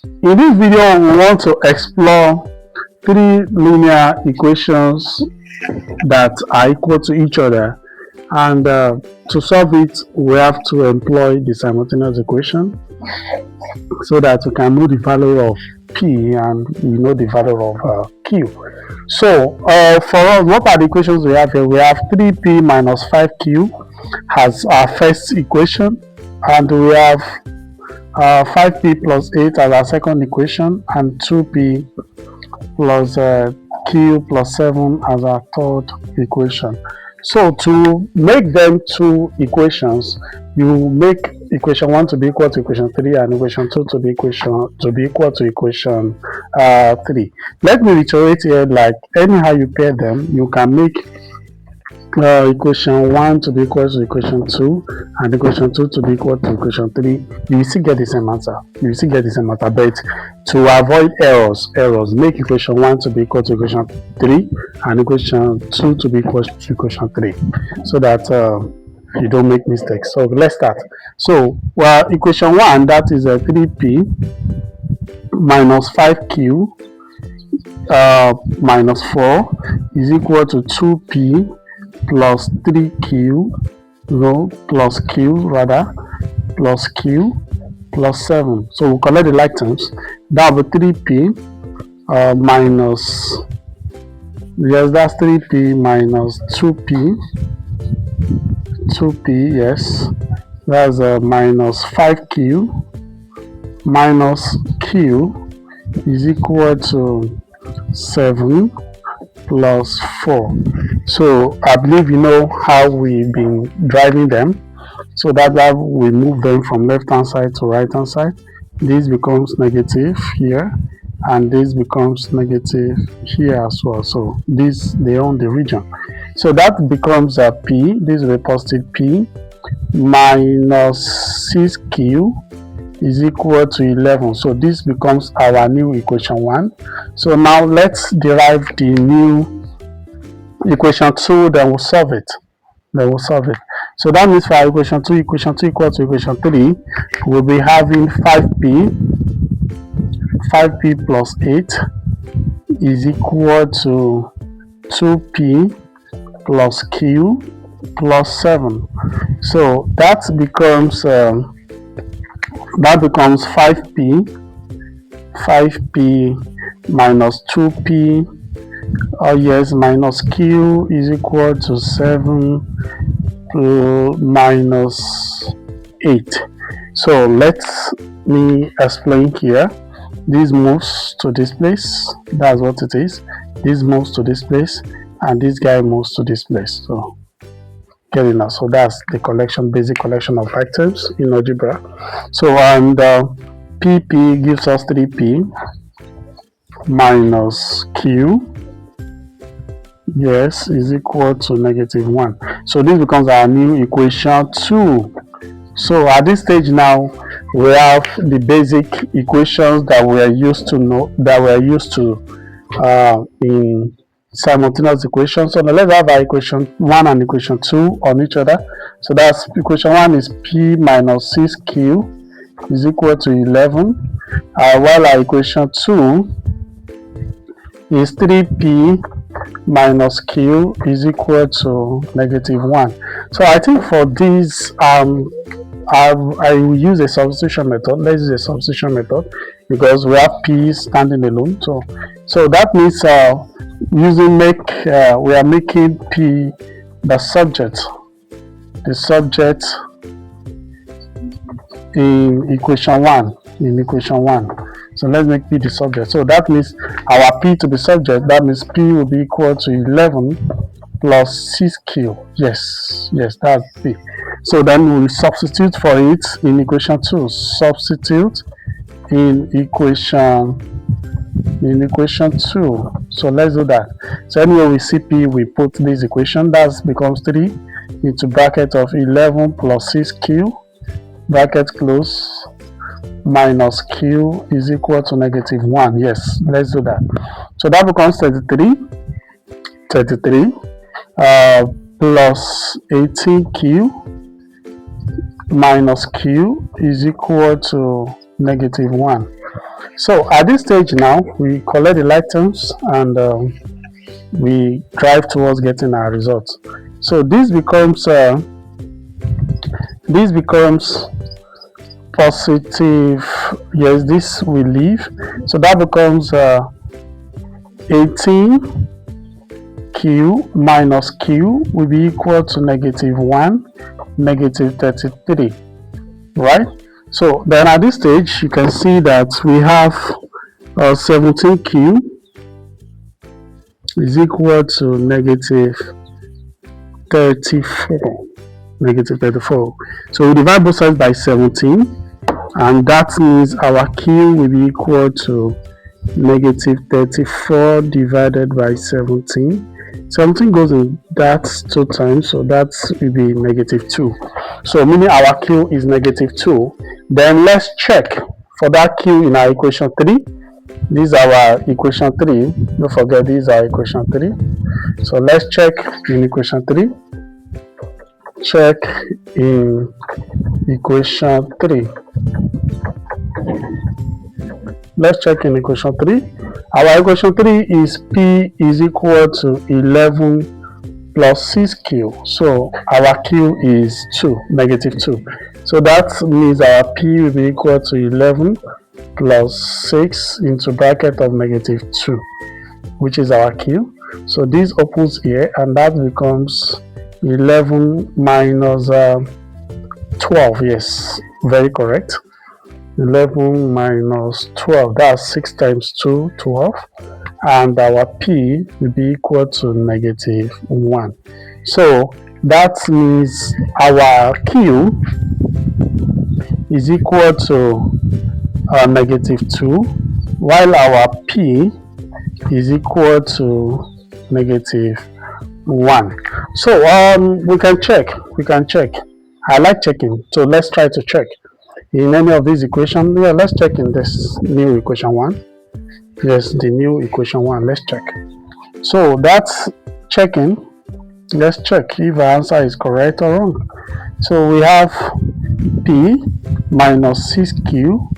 In this video, we want to explore three linear equations that are equal to each other, and to solve it, we have to employ the simultaneous equation so that we can know the value of P and we know the value of Q. So for us, what are the equations we have here? We have 3P minus 5Q as our first equation, and we have 5P plus 8 as our second equation, and 2P plus Q plus 7 as our third equation. So to make them two equations, you make equation 1 to be equal to equation 3 and equation 2 to be equal to equation 3. Let me reiterate here, like anyhow you pair them, you can make equation 1 to be equal to equation 2 and equation 2 to be equal to equation 3. You will still get the same answer. But to avoid errors, make equation 1 to be equal to equation 3 and equation 2 to be equal to equation 3, so that you don't make mistakes. So let's start. So equation 1, that is 3P minus 5Q minus 4 is equal to 2P plus 3Q plus Q plus Q plus 7. So we'll collect the like terms. That will be 3P minus, yes, that's 3P minus 2P, yes, that's minus 5Q minus Q is equal to 7 plus 4. So I believe you know how we've been driving them. So that's why we move them from left hand side to right hand side. This becomes negative here, and this becomes negative here as well. So they own the region. So that becomes a P. This is a positive P minus 6Q is equal to 11. So this becomes our new equation 1. So now let's derive the new equation 2, then we'll solve it. So that means for our equation 2 equal to equation 3, we'll be having 5P plus 8 is equal to 2P plus Q plus 7. So that becomes 5P minus 2P, yes, minus Q is equal to 7 minus 8. So let me explain here. This moves to this place, that's what it is. This moves to this place, and this guy moves to this place. So get it now. So that's the basic collection of items in algebra. So and PP gives us 3P minus Q, yes, is equal to negative 1. So this becomes our new equation 2. So at this stage now, we have the basic equations that we are used to in simultaneous equations. So now let's have our equation 1 and equation 2 on each other. So that's equation 1 is P minus 6Q is equal to 11, while our equation 2 is 3P minus Q is equal to negative 1. So I think for this I will use a substitution method. Let's use a substitution method because we have P standing alone. So that means we are making P the subject in equation 1. So let's make P the subject. So that means our P to be subject, that means P will be equal to 11 plus 6Q. Yes, that's P. So then we'll substitute for it in equation 2. Substitute in equation 2. So let's do that. So anyway, we see P, we put this equation, that becomes 3 into bracket of 11 plus 6Q, bracket close, minus Q is equal to negative 1. Yes, let's do that. So that becomes 33 plus 18Q minus Q is equal to negative 1. So at this stage now, we collect the like terms and we drive towards getting our results. So this becomes positive. Yes, this will leave. So that becomes 18 q minus q will be equal to -1, -33, right? So then at this stage, you can see that we have 17q is equal to -34. So we divide both sides by 17, and that means our q will be equal to -34 divided by 17. 17 goes in that 2 times, so that will be -2. So meaning our q is -2. Then let's check for that q in our equation 3. This is our equation 3. Don't forget, this is our equation 3. So let's check in equation 3. Check in equation 3. Let's check in equation 3. Our equation 3 is P is equal to 11 plus 6Q. So our Q is 2, -2. So that means our P will be equal to 11 plus 6 into bracket of -2, which is our Q. So this opens here, and that becomes 11 minus 12. Yes, very correct. 11 minus 12, that's 6 times 2, 12, and our P will be equal to -1. So that means our Q is equal to -2, while our P is equal to -1. So we can check. I like checking, so let's try to check in any of these equations. Yeah, let's check in this new equation 1. Yes, the new equation 1. Let's check. So that's checking. Let's check if our answer is correct or wrong. So we have P minus 6Q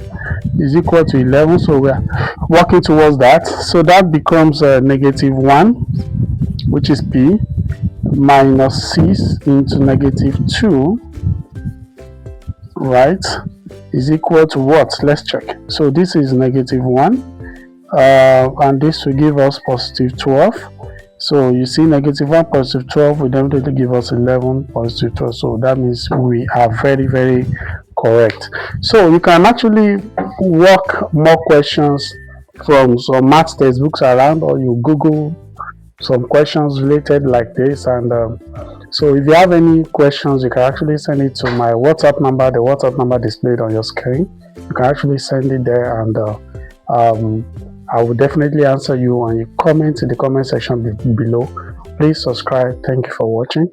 is equal to 11. So we're working towards that. So that becomes -1, which is P, minus 6 into -2, right, is equal to what? Let's check. So this is -1, and this will give us +12. So you see, -1 +12 will definitely give us 11 +12. So that means we are very, very correct. So you can actually work more questions from some math textbooks around, or you Google some questions related like this. And so if you have any questions, you can actually send it to my WhatsApp number, the WhatsApp number displayed on your screen. You can actually send it there, and I will definitely answer you, and you comment in the comment section below. Please subscribe. Thank you for watching.